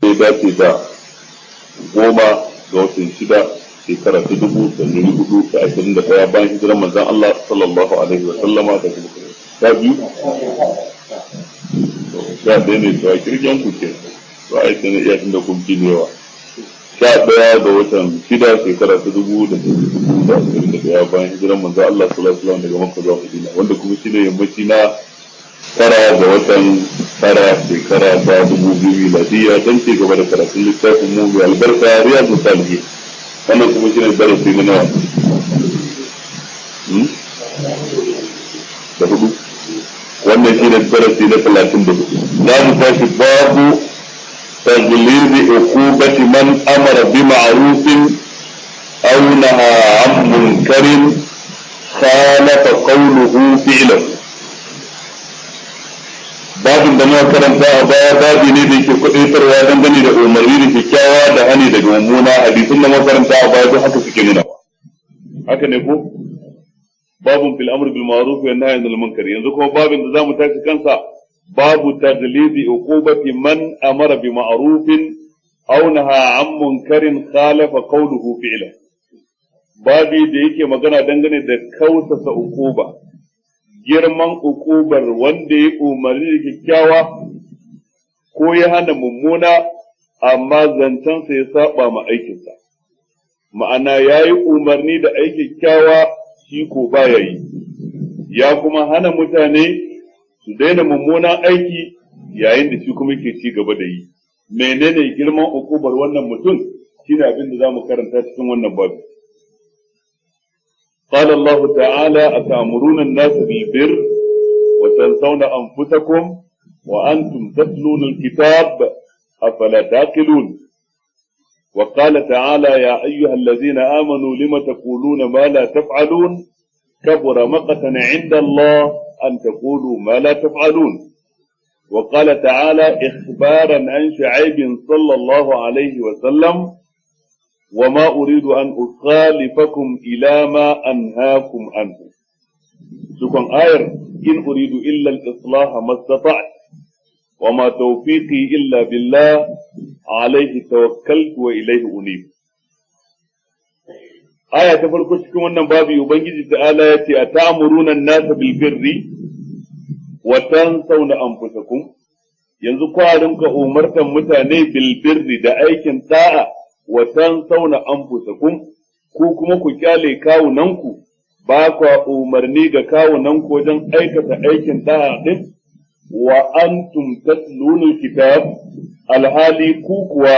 sai dace da 10 ga watan 6 shekara ta 1421 bayan hijiran manzon Allah sallallahu alaihi wa sallama da kuma ta biyu sha ɗaya ne to a kirgen ku ke to ai sai ne iya tunda kun fi yawa 11 ga watan 6 shekara ta 2021 bayan hijiran manzon Allah sallallahu alaihi wa sallam daga Makka zuwa Madina wanda kuma shine yammaci na 9 ga watan 9 shekara ta 2000 miladiya don ci gaba da karatun littafin mu mai albarka Riyadh Salihin wannan kuma shine darasi na nawa da hudu wannan shine darasi na 34 za mu tashi babu تغليظ عقوبة من أمر بمعروف أو نهى عن منكر خالف قوله فعله babin da muka karanta a baya babi ne da ke kudaitarwa dangane da umarni da kyakkyawa da hani daga mummuna hadisin da muka karanta a baya duk haka suke nuna haka ne ko babun fil amr bil ma'ruf wa nahy anil munkar yanzu kuma babin da zamu tashi kansa babu taglidi uqubati man amara bi ma'rufin aw naha an munkarin khalafa qawluhu fi'la babi da yake magana dangane da kausasa uquba girman ukubar wanda ya umarni da kyakkyawa ko ya hana mummuna amma zancensa ya saba ma aikinsa ma'ana ya yi umarni da aiki kyakkyawa shi ko baya yi ya kuma hana mutane su daina mummunan aiki yayin da shi kuma yake ci gaba da yi menene girman ukubar wannan mutum shine abin da zamu karanta cikin wannan babu قال الله تعالى أتأمرون الناس بالبر وتنسون أنفسكم وأنتم تتلون الكتاب أفلا تعقلون وقال تعالى يا أيها الذين آمنوا لم تقولون ما لا تفعلون كبر مقتا عند الله أن تقولوا ما لا تفعلون وقال تعالى إخبارا عن شعيب صلى الله عليه وسلم وما أريد أن أخالفكم إلى ما أنهاكم عنه سكن آير إن أريد إلا الإصلاح ما استطعت وما توفيقي إلا بالله عليه توكلت وإليه أنيب آية تفرق سكن ونبابي يبنجي تعالى أتأمرون الناس بالبر وتنسون أنفسكم ينزقوا علمك أمرتا متاني بالبر دعيك طاعة watan sauna anfusakum ku kuma ku kyale kawunanku ba kwa umarni ga kawunanku wajen aikata aikin da'a din wa antum tatluna kitab alhali ku kuwa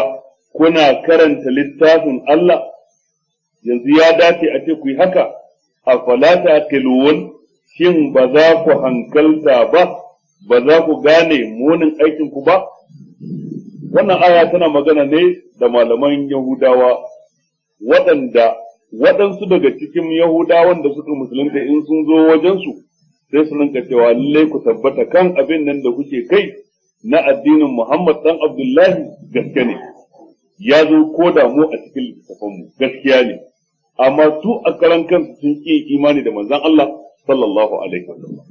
kuna karanta littafin Allah yanzu ya dace a ce ku yi haka afala taqilun shin ba za ku hankalta ba za ku gane munin aikin ku ba wannan aya tana magana ne da malaman Yahudawa waɗansu daga cikin Yahudawan da suka musulunta in sun zo wajensu sai su rinka cewa lallai ku tabbata kan abin nan da kuke kai na addinin Muhammad dan Abdullahi gaske ne ya zo ko da mu a cikin littafanmu gaskiya ne amma su a karan kansu sun ƙi imani da manzon Allah sallallahu alaihi wasallam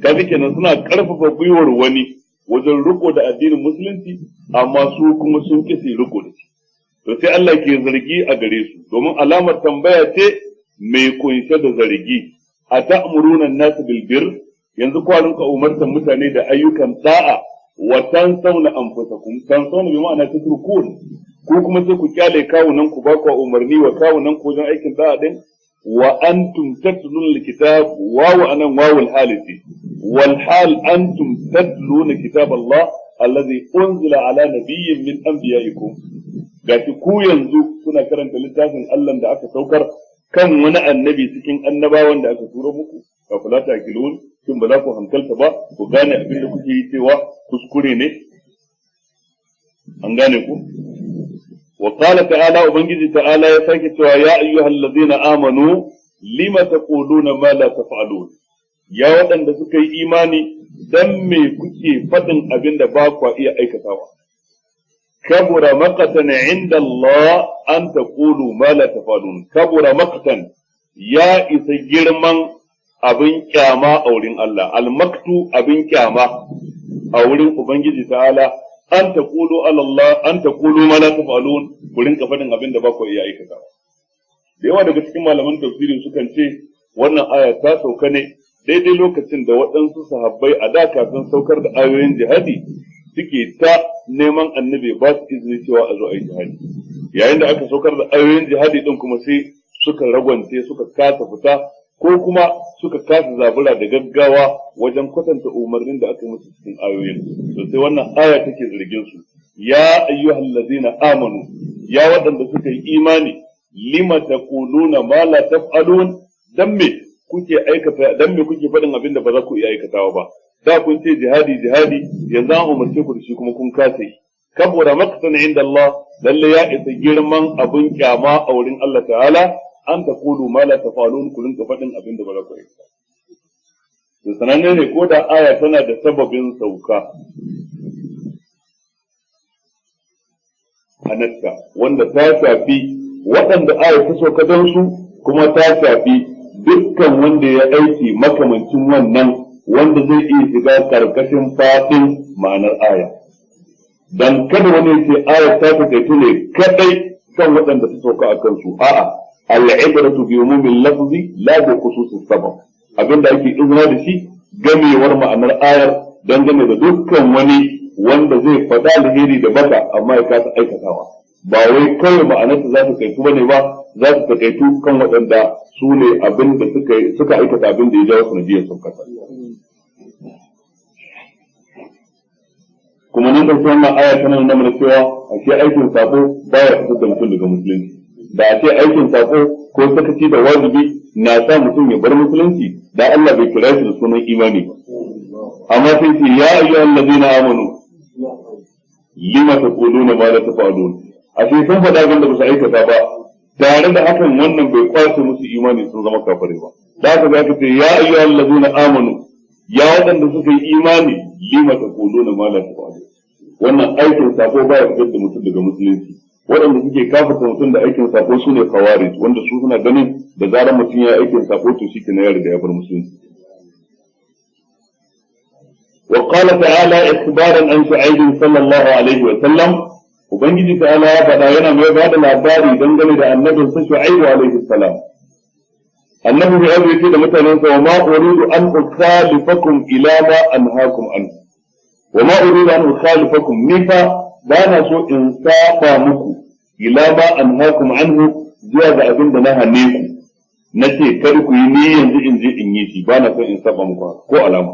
kaga kenan suna karfafa gwiwar wani wajen riko da addinin musulunci amma su kuma sun ƙi su riko da shi to sai Allah ke zargi a gare su domin alamar tambaya ce mai kunshe da zargi a ta'muruna an-nas bil bir yanzu kwarin ka umartan mutane da ayyukan da'a wa tansawna anfusakum tansawna bi ma'ana tatrukun ko kuma sai ku kyale kawunan ku ba ku umarni wa kawunan ku wajen aikin da'a din wa antum tatluna al-kitab wa anan wawul halisi wal hal antum tatluna kitab Allah alladhi unzila ala nabiyyin min anbiya'ikum gashi ku yanzu kuna karanta littafin Allah da aka saukar kan wani annabi cikin annabawan da aka tura muku fa fala ta'qilun kin ba za ku hankalta ba ku gane abin da kuke yi cewa kuskure ne an gane ku wa qala ta'ala ubangiji ta'ala ya sake cewa ya ayyuhallazina amanu lima taquluna ma la taf'alun ya waɗanda suka yi imani dan me kuke faɗin abin da ba ku iya aikatawa kabura maqtan inda Allah an taqulu ma la tafalun kabura maqtan ya isa girman abin kyama a wurin Allah al-maktu abin kyama a wurin ubangiji ta'ala an taqulu ala Allah an taqulu ma la taf'alun ku rinka faɗin abin da ba ku iya aikatawa. Da yawa daga cikin malaman tafsiri sukan ce wannan aya ta sauka ne daidai lokacin da waɗansu sahabbai a da kafin saukar da ayoyin jihadi suke ta neman annabi ba su izini cewa a zo a yi jihadi. Yayin da aka saukar da ayoyin jihadi din kuma sai suka ragwance suka kasa fita ko kuma suka kasa zabura da gaggawa wajen kwatanta umarnin da aka yi musu cikin ayoyin. To sai wannan aya take zargin su, ya ayyuhallazina amanu, ya waɗanda suka yi imani, lima taquluna ma la taf'alun, dan me kuke faɗin abin da ba za ku iya aikatawa ba. Da kun ce jihadi yanzu an umarce ku da shi kuma kun kasa yi. Kabura maqtan inda Allah, lalle ya isa girman abin kyama a wurin Allah ta'ala, an taqulu ma la taf'alun, ku rinka faɗin abin da ba za ku aikata. To sananne ne ko da aya tana da sababin sauka hanatta wanda ta shafi waɗanda aya ta sauka don su, kuma ta shafi dukkan wanda ya aiki makamancin wannan wanda zai iya shiga karkashin fadin ma'anar aya. Dan kada wani ce aya ta takaitu ne kadai kan waɗanda ta sauka a kansu, a'a al-ibratu bi umumil lafzi la bi khususis sabab. Abinda ake izina da shi gamewar ma'anar ayar dangane da dukkan wani wanda zai faɗa alheri da baka amma ya kasa aikatawa. Ba wai kawai ma'anarsa za ta kaitu bane ba, za ta takaitu kan waɗanda su ne abin da suka aikata abin da ya jawo sanadiyar saukata. Kuma nan da wannan aya tana nuna mana cewa ashe aikin sako baya fitar da mutum daga musulunci. Da ashe aikin sako ko sakaci da wajibi na sa mutum ya bar musulunci, da Allah bai kira shi da sunan imani ba. Amma sai ce ya ayyuhal ladina amanu lima taquluna ma la taf'alun. Ashe sun faɗa abin da ba su aikata ba, tare da hakan wannan bai kwace musu imani sun zama kafare ba. Da haka za ka ce ya ayyuhal ladina amanu, ya waɗanda suka yi imani, lima taquluna ma la taf'alun. Wannan aikin sako baya fitar da mutum daga musulunci. Waɗanda suke kafarta mutum da aikin sako su ne khawarij, wanda su suna ganin da zarar mutum ya aikin sako to shi kenan ya riga ya bar musulunci. Wa qala ta'ala ikhbaran an Shu'aib sallallahu alaihi wa sallam, ubangiji ta'ala ya faɗa yana mai bada labari dangane da annabin sa Shu'aib alaihi salam. Annabi Shu'aib yace da mutanen sa, wa ma uridu an ukhalifakum ila ma anhaakum anhu. Wa ma uridu an ukhalifakum nifa, ba na so in saba muku ila ma anhaakum anhu, zuwa ga abin da na hane ku nace kar ku yi ni yanzu in je in yi shi, ba na so in saba muku ko alama.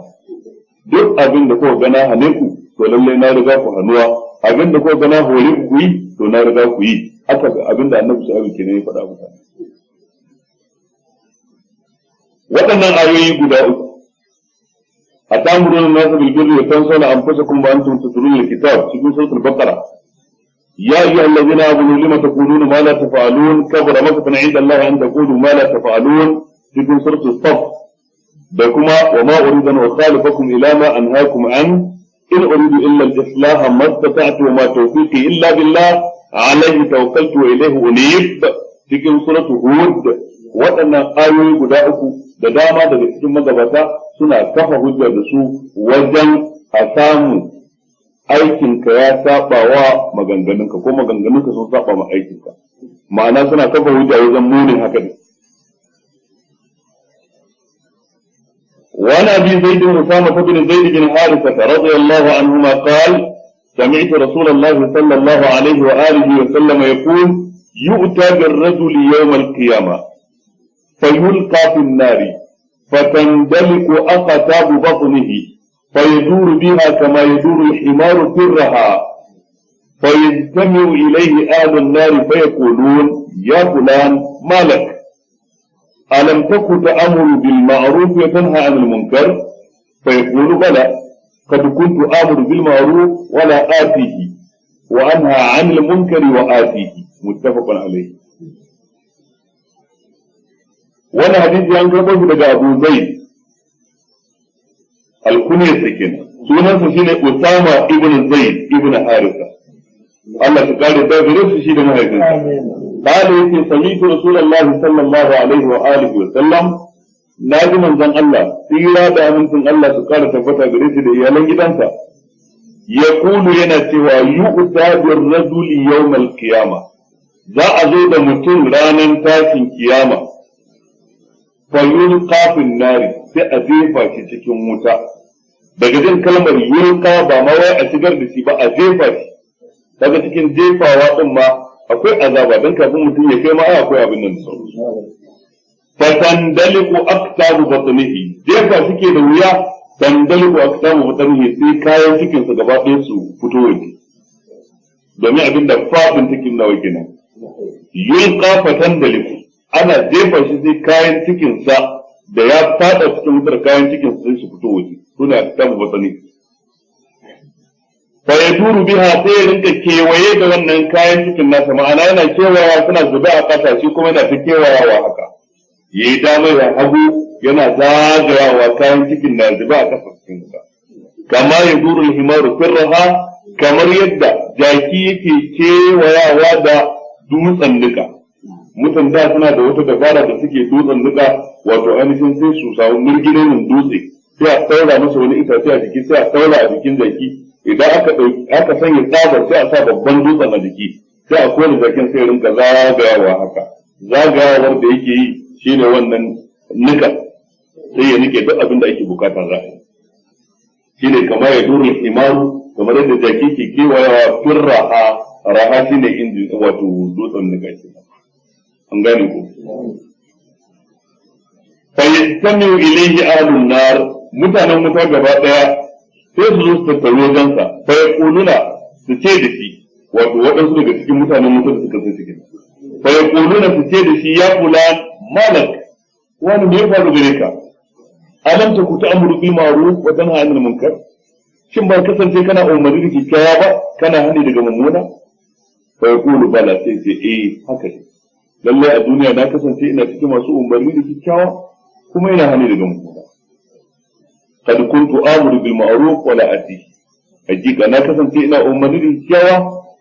Duk abin da kuka ga na hane ku to lalle na riga ku hanuwa, abin da kuka ga na hore ku yi to na riga ku yi. Haka abin da Annabi sallallahu alaihi wasallam kenan ya faɗa muku. Waɗannan ayoyi guda uku, atamuruna an-nasa bil birri wa tansawna anfusakum wa antum tatluna al-kitab, cikin suratul baqara. يا أيها الذين آمنوا لما تقولون ما لا تفعلون كبر مقتا عند الله أن تقولوا ما لا تفعلون في سورة الصف. بكما وما أريد أن أخالفكم إلى ما أنهاكم عنه إن أريد إلا الإصلاح ما استطعت وما توفيقي إلا بالله عليه توكلت وإليه أنيب في سورة هود. وأن آيوي قداؤك دداما ددكتم مدبتا سنة كفا هجة دسو وجن أسامو aikinka ya saba wa maganganunka ko maganganunka sun saba ma aikinka, ma'ana suna kafa hujja wajen munin haka ne. وعن أبي زيد أسامة بن زيد بن حارثة رضي الله عنهما قال سمعت رسول الله صلى الله عليه وآله وسلم يقول يؤتى بالرجل يوم القيامة فيلقى في النار فتندلق أقتاب بطنه فيدور بها كما يدور الحمار فرها فيجتمع إليه أهل النار فيقولون يا فلان ما لك ألم تكن تأمر بالمعروف وتنهى عن المنكر؟ فيقول بلى قد كنت آمر بالمعروف ولا آتيه وأنهى عن المنكر وآتيه. متفق عليه. وانا حديث عن كتابه أبو زيد الكنية سكين سنة سنة أسامة ابن زيد ابن حارثة الله تقال الدابرس شيء ما يكون قال يتي سمعت رسول الله صلى الله عليه وآله وسلم ناجي من ذن الله سيرا دا من ذن الله تقال تفتا بريس دي يالن جدنسا yaqulu yana cewa yu'ta bir rajuli yawm al-qiyamah za a zo da mutum ranar tashin kiyama fa yulqa fin nari sai a jefa shi cikin wuta. Daga jin kalmar yulqa ba ma wai a shigar da shi ba, a jefa shi. Daga cikin jefawa din ma akwai azaba, dan kafin mutum ya kai ma akwai abin nan sauransu. Fatandaliku aktabu batnihi, jefa suke da wuya. Tandaliku aktabu batnihi sai kayan cikin sa gaba ɗaya su fito waje, domin abin da fafin cikin nawa kenan. Yulqa fatandaliku, ana jefa shi sai kayan cikin sa da ya fada cikin wutar, kayan cikin sa sai su fito waje, suna aktabu batnihi. Fa yaduru biha, sai ya rinka kewaye da wannan kayan cikin nasa, ma'ana yana kewayawa suna zuba a ƙasa, shi kuma yana ta kewayawa haka. Yayi dama ya hagu yana zagayawa kayan cikin na zuba a ƙasa cikin wuta. Kama yaduru al-himaru firraha, kamar yadda jaki yake kewayawa da dutsen nika. Mutan da suna da wata dabara da suke dutsen nika, wato ainihin sai su samu murginin dutse, sai a saura masa wani itace a jiki, sai a saura a jikin jaki. Idan aka sanya tsabar sai a sa babban dutsen a jiki, sai a kone jakin sai rinka zagayawa haka. Zagayawar da yake yi shi ne wannan nika, sai ya nike duk abin da ake bukata za a yi. Shi ne kamar ya duru imaru, kamar yadda jaki ke kewayawa firraha, raha shi ne inji wato dutsen nika ke. An gane ko? Fa yastamiu ilayhi ahlun nar, mutanen wuta gaba daya sai su zo su tattaru wajensa, fa yaquluna, su ce da shi, wato waɗansu daga cikin mutanen wuta da suka san cikin, fa yaquluna, su ce da shi, ya fulan malak, wani me ya faru gare ka? Alam taku ta'muru bil ma'ruf wa tanha 'anil munkar? Shin ba kasance kana umarni da kyakkyawa ba, kana hani daga mummuna? Fa yaqulu bala, sai ce haka ne. Lallai a duniya na kasance ina cikin masu umarni da kyakkyawa kuma ina hani daga mummuna. Kad kuntu amuru bil ma'ruf wa la ati. Hakika na kasance ina umarni da kyakkyawa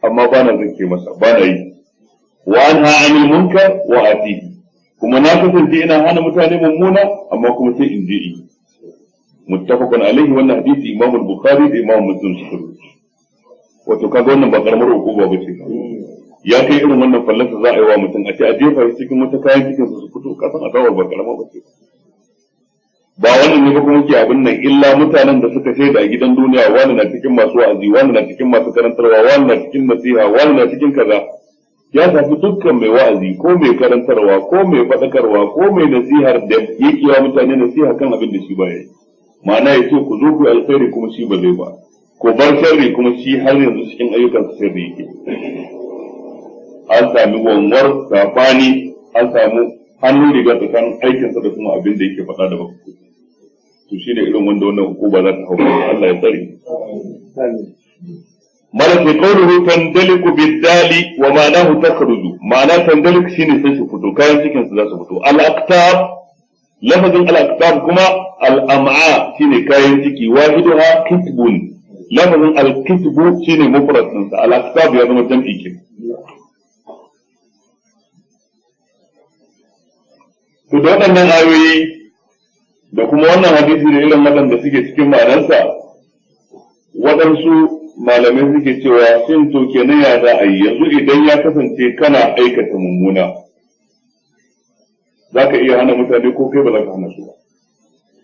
amma bana zake masa, bana yi. Wa anha 'anil munkar wa ati. Kuma na kasance ina hana mutane mummuna amma kuma sai in je yi. Muttafaqun alaihi, wannan hadisi Imam al-Bukhari da Imam Muslim suka rubuta. Wato kaga wannan ba karamar hukuma ba ce. Ya kai irin wannan fallasa za a yi wa mutum, a ce a jefa shi cikin wata kayan cikin su fito, kasan azawar ba karama ba ce. Ba wannan ne ba kuma ke abin nan, illa mutanen da suka shaida a gidan duniya, wani na cikin masu wa'azi, wani na cikin masu karantarwa, wani na cikin nasiha, wani na cikin kaza. Ya shafi dukkan mai wa'azi ko mai karantarwa ko mai faɗakarwa ko mai nasihar da yake wa mutane nasiha kan abin da shi ba ya yi. Ma'ana ya ce ku zo ku alkhairi kuma shi ba zai ba, ku bar sharri kuma shi har yanzu cikin ayyukan su sharri yake. An sami wanwar sabani, an samu hannun riga tsakanin aikinsa da kuma abin da yake faɗa da baka. To shi ne irin wanda wannan hukuma za ta hau, Allah ya tsare. Malaka qawluhu tandaliku bid-dali wa ma'anahu takhruju, ma'ana tandalik shine sai su fito, kayan cikin su za su fito. Al-aqtab, lafazin al-aqtab kuma al-am'a shine kayan ciki, wahiduha kitbun, lafazin al-kitbu shine mufrad din sa, al-aqtab ya zama jam'i ke. To da waɗannan ayoyi da kuma wannan hadisi da irin waɗanda suke cikin ma'anarsa, waɗansu malamai suke cewa shin to kenan ya za a yi yanzu idan ya kasance kana aikata mummuna, za ka iya hana mutane ko kai ba za ka hana su ba.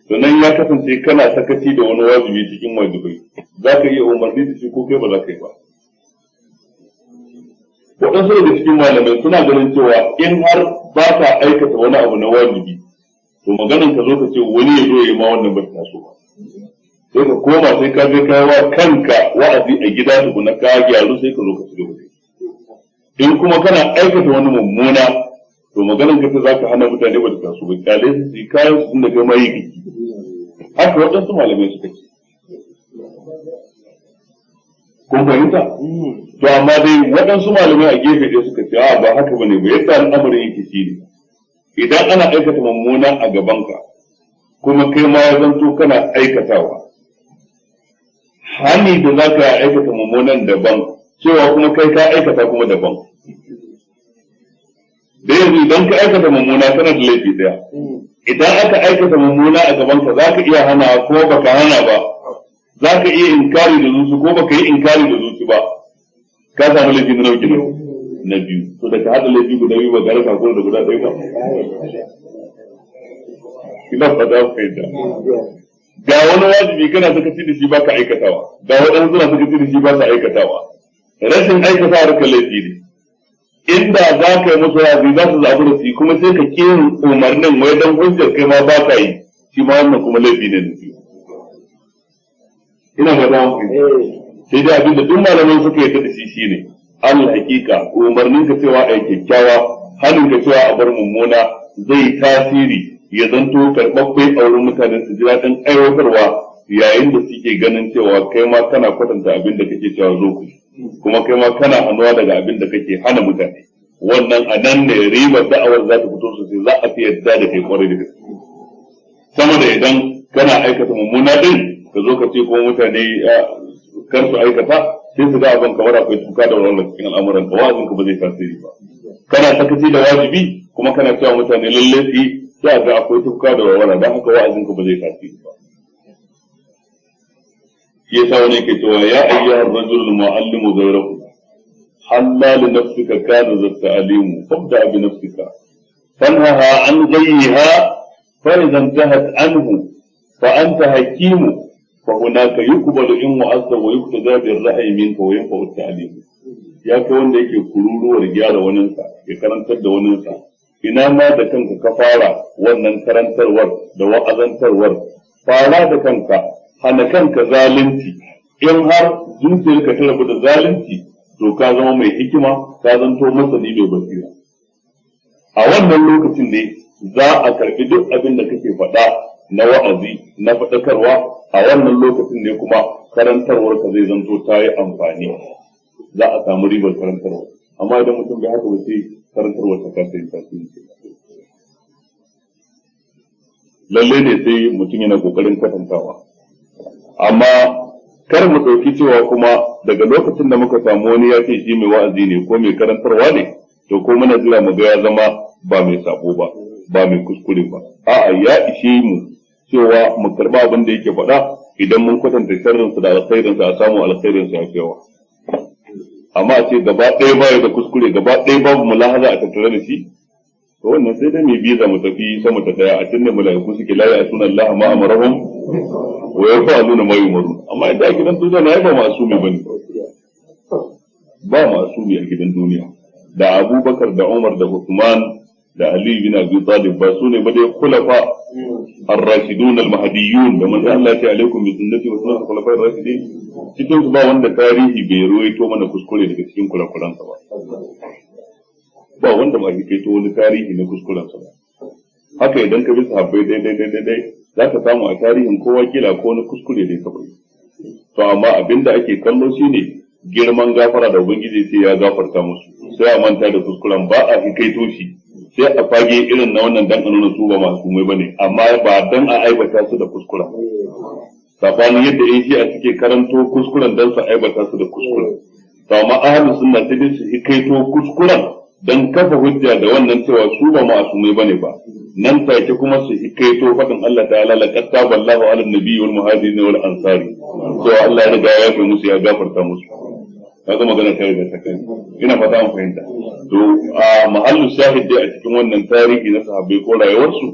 Sannan ya kasance kana sakaci da wani wajibi cikin wajibai, za ka iya umarni da shi ko kai ba za ka yi ba. Waɗansu daga cikin malamai suna ganin cewa in har ba ka aikata wani abu na wajibi, to maganin ka zo ka ce wani ya zo ya yi ma wannan ba ta so ba. Sai ka koma sai ka je kai wa kanka wa'azi a gida tukuna ka gyaru sai ka zo ka shiga waje. In kuma kana aikata wani mummuna, to maganin ka za ka hana mutane ba ta so ba, kyale su yi kayan su tun da kai mai kake. Haka waɗansu malamai suka ce. Kun fahimta? To amma dai waɗansu malamai a gefe ɗaya suka ce a ba haka bane ba, yadda al'amarin yake shi ne. Idan ana aikata mummuna a gabanka, kuma kai ma ya zanto kana aikatawa, hani da za ka aikata mummunan daban, cewa kuma kai ka aikata kuma daban. Da yanzu idan ka aikata mummuna kana da laifi ɗaya. Idan aka aikata mummuna a gabanka za ka iya hana ko baka hana ba, za ka iya inkari da zuci ko baka yi inkari da zuci ba ka samu laifi na nauki na biyu. To da ka haɗa laifi guda biyu ba gara kakura da guda ɗaya ba. Ina fata fahimta. Ga wani wajibi kana sakaci da shi ba ka aikatawa, ga waɗansu suna sakaci da shi ba sa aikatawa. Rashin aikatawa ka laifi ne. Inda za ka yi musu wajibi za su zaɓi da su kuma sai ka ƙin umarnin wai don hujjar kai ma ba ka yi, shi ma wannan kuma laifi ne da biyu. Ina fata sai dai abinda duk malamai suka yi da shi shine Allah hakika umarnin ka cewa ai kyakkyawa, hannun ka cewa a bar mummuna zai tasiri ya zanto karɓaɓɓe a wurin mutanen su ji daɗin aiwatarwa yayin da suke ganin cewa kai ma kana kwatanta abin da kake cewa zo ku kuma kai ma kana hannuwa daga abin da kake hana mutane. Wannan a nan ne ribar da'awar za ta fito sosai, za a fi yadda da kai kwarai da gaske. Sama da idan kana aikata mummuna din ka zo ka ce kuma mutane kar su aikata sai su ga abin kamar akwai tuka da wannan cikin al'amuran ka, wa'azin ka ba zai tasiri ba. Kana sakaci da wajibi kuma kana cewa mutane lalle su sai ga akwai tuka da walwala, dan haka wa'azin ka ba zai tasiri ba. Shi yasa wani yake cewa ya ayyuhar rajulul mu'allimu ghayrahu halla li nafsika kana zatta alimu fabda bi nafsika fanhaha an ghayyiha fa idza intahat anhu fa anta hakimu fa hunaka yuqbalu in wa'azza wa yuqtada bi ar-ra'yi minka wa yanfa'u at-ta'lim. Ya kai wanda yake kururuwar gyara waninsa ya karantar da waninsa, ina ma da kanka ka fara wannan karantarwar da wa'azantarwar, fara da kanka, hana kanka zalunci. In har zuciyarka ta rabu da zalunci to ka zama mai hikima, ka zanto masani mai basira. A wannan lokacin ne za a karɓi duk abin da kake faɗa na wa'azi na faɗakarwa, a wannan lokacin ne kuma karantarwar ka zai zanto ta yi amfani, za a samu ribar karantarwa. Amma idan mutum bai haka ba sai karantarwar ta kasa yin tasiri. Lalle ne sai mutum yana kokarin kwatantawa, amma kar mu ɗauki cewa kuma daga lokacin da muka samu wani ya ce shi mai wa'azi ne ko mai karantarwa ne, to ko muna jira mu ga ya zama ba mai sabo ba, ba mai kuskure ba. A'a, ya ishe mu cewa mu karba abin da yake faɗa idan mun kwatanta sharrinsa da alkhairinsa a samu alkhairinsa ya yawa. Amma a ce gaba ɗaya baya da kuskure, gaba ɗaya babu mulahaza a tattare da shi, to wannan sai dai mai biza mu tafi sama ta daya, a cikin mala'iku suke la ya'tuna Allah ma amarahum wa yaf'aluna ma yu'marun. Amma idan a gidan duniya na ba masumi bane, ba masumi a gidan duniya. Da Abubakar da Umar da Uthman da Ali bin Abi Talib ba su ne ba dai khulafa ar-rashidun al-mahdiyyun da manzo Allah ya ce alaikum bi sunnati wa sunnati khulafa ar-rashidin. Cikin su ba wanda tarihi bai ruwaito mana kuskure daga cikin kurakuransa ba. Ba wanda ma ke to wani tarihi na kuskurensa ba. Haka idan ka bi sahabbai daidai za ka samu a tarihin kowa kila ko wani kuskure da ya bai. To amma abinda ake kallo shine girman gafara da ubangiji sai ya gafarta musu, sai a manta da kuskuren, ba a hikaito shi sai a fage irin na wannan dan a nuna su ba masu mai bane, amma ba dan a aibata su da kuskuren. Sabanin yadda in shi a suke karanto kuskuren dan su aibata su da kuskuren. To amma ahlus sunna sai dai su hikaito kuskuren dan kafa hujja da wannan cewa su ba ma'asumai bane ba, nan take kuma su hikaito faɗin Allah ta'ala laqad taballahu 'ala an-nabiyyi wal muhajirin wal ansari, to Allah ya riga ya yafe musu ya gafarta musu. Kaga magana ta riga ta kai, ina fata an fahimta. To a mahallu shahid dai a cikin wannan tarihi na sahabbai ko rayuwarsu,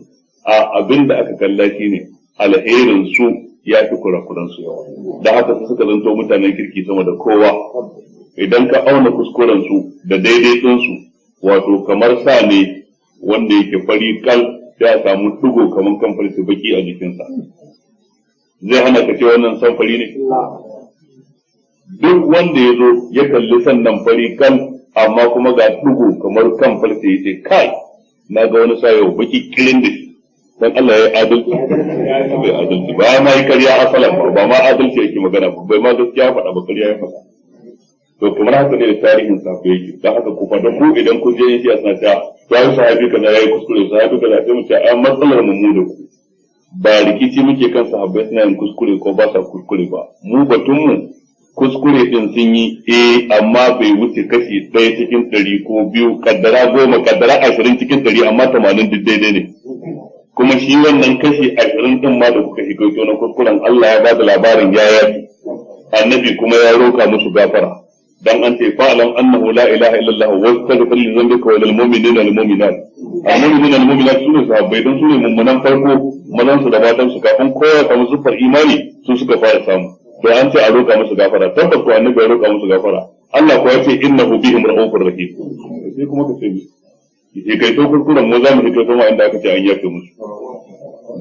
a abinda aka kalla shine alherin su ya fi kurakuran su yawa, da haka su suka zanto mutanen kirki sama da kowa. Idan ka auna kuskuren su da daidai su, wato kamar sa ne wanda yake fari kal ya samu dugo kamar kan farce baki a jikinsa, zai hana ka ce wannan san fari ne? Duk wanda ya zo ya kalli sannan fari kal amma kuma ga dugo kamar kan farce ya ce kai na ga wani sa yau baki kirin da shi, dan Allah ya yi adalci? Bai adalci ba, ma yi karya asalan ba ma adalci yake magana ba, bai ma gaskiya faɗa ba, karya ya faɗa. To kamar haka ne da tarihin safe yake, don haka ku faɗa ku idan kun je yin siyasa ta ya yi sahabi kaza ya yi kuskure, sahabi kaza sai mu ce a matsalar mu da ku ba rikici muke kan sahabbai suna yin kuskure ko ba sa kuskure ba, mu batun mu kuskure din sun yi amma bai wuce kashi 1 cikin 100 ko 2, kaddara 10, kaddara 20 cikin 100, amma 80 duk daidai ne. kuma shi wannan kashi 20 din ma da kuka hikaito na kuskuren Allah ya bada labarin ya yafi annabi kuma ya roka musu gafara dan an ce fa'alam annahu la ilaha illallah wastaghfir li dhanbika wa lil mu'minina wal mu'minat al-mu'minina wal mu'minat sune sahabbai dan sune mummunan farko mazan su da matan su kafin kowa ya samu sufar imani su suka fara samu to an ce a roka musu gafara tabbas ko annabi ya roka musu gafara Allah ko ya ce innahu bihim ra'ufur rahim sai kuma ka ce ni kai to kurkuran mu za mu hikaito ma inda aka ce an yafe musu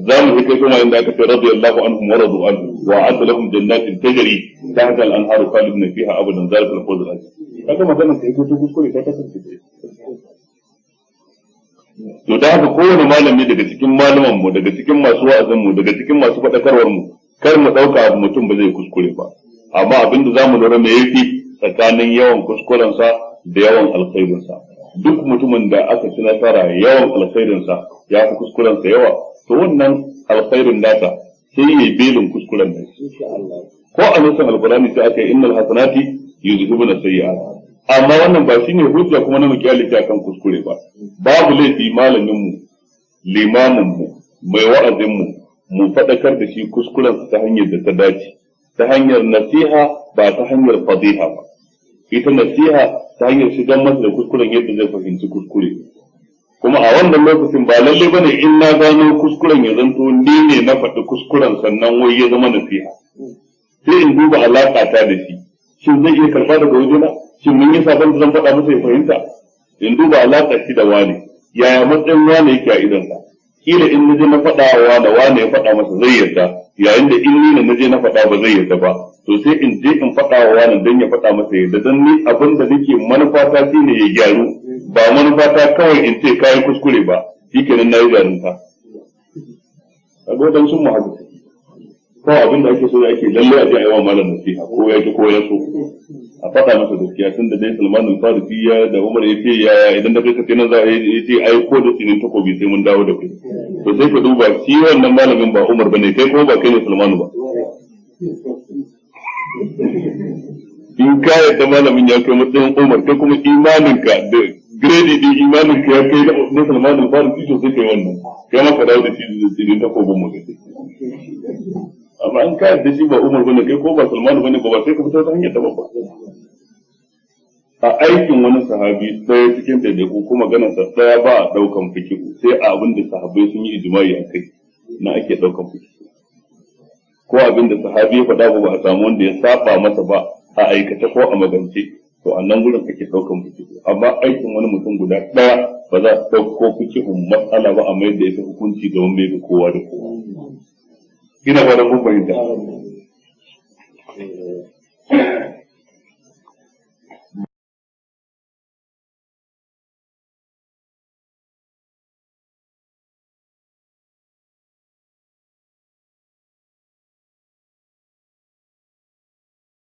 za mu hikaito ma inda aka ce radiyallahu anhum wa radu anhu wa a'adda lahum jannatin tajri tahta al-anhar khalidina fiha abadan zalika al-fawz al-azim kaga maganar sai ko kuskure ta kasance to da haka kowane malami daga cikin malaman mu daga cikin masu wa'azin mu daga cikin masu fadakarwar mu kar mu dauka abu mutum ba zai kuskure ba amma abinda zamu lura me yafi tsakanin yawan kuskuren sa da yawan alkhairin sa duk mutumin da aka ci nasara yawan alkhairin sa ya fi kuskuren sa yawa to wannan alkhairin nasa sai yayi belin kuskuren da ko a nasan alqur'ani sai aka yi innal hasanati yuzhibuna sayyi'at amma wannan ba shine hujja kuma na mukiyali ta kan kuskure ba babu laifi malamin mu limamin mu mai wa'azin mu mu fadakar da shi kuskuren ta hanyar da ta dace ta hanyar nasiha ba ta hanyar fadiha ba ita nasiha ta hanyar shigar masa da kuskuren yadda zai fahimci kuskure kuma a wannan lokacin ba lalle bane in na gano kuskuren ya zanto ni ne na faɗi kuskuren sannan wai ya zama nasiha sai in duba alaƙa ta da shi shin zai iya karɓa daga wajena shin mun yi sabon da zan faɗa masa ya fahimta in duba alaƙa shi da wani yaya matsayin wani yake a idansa kila in naje na faɗa wa wani ya faɗa masa zai yarda yayin da in ni na naje na faɗa ba zai yarda ba to sai in je in faɗa wa wani dan ya faɗa masa yarda dan ni abin da nake manufata shine ya gyaru ba manufata kawai in ce kayan kuskure ba shikenan nayi jarunta kaga dan sun mu hadisi ko abin da ake so da ake lalle a ji a yawan malam nasiha ko ya ki ko ya so a faɗa masa gaskiya tun da dai Salman al-Farisi ya da Umar ya ce ya idan da kai ka ce nan za a yi ce ai ko da tsinin takobi sai mun dawo da kai to sai ka duba shi wannan malamin ba Umar bane kai ko ba kai ne Salman ba in ka yadda malamin ya kai matsayin Umar kai kuma imaninka da grade din imaninka ya kai na Salman al-Farisi to sai kai wannan kai ma ka dawo da shi da tsinin takobin mu amma in ka yadda shi ba Umar bane kai ko ba Salman bane ba sai ka fita ta hanyar daban ba a aikin wani sahabi ɗaya cikin daidaiku kuma ganin sa ɗaya ba a ɗaukan fikihu sai a abin da sahabbai sun yi ijma'i a kai na ake ɗaukan fikihu ko abin da sahabi ya faɗa ba a samu wanda ya saba masa ba a aikace ko a magance to a nan gurin ake ɗaukan fikihu amma aikin wani mutum guda ɗaya ba za a ɗauko fikihun matsala ba a mayar da ita hukunci ga wanda ya kowa da kowa ina ba da kun fahimta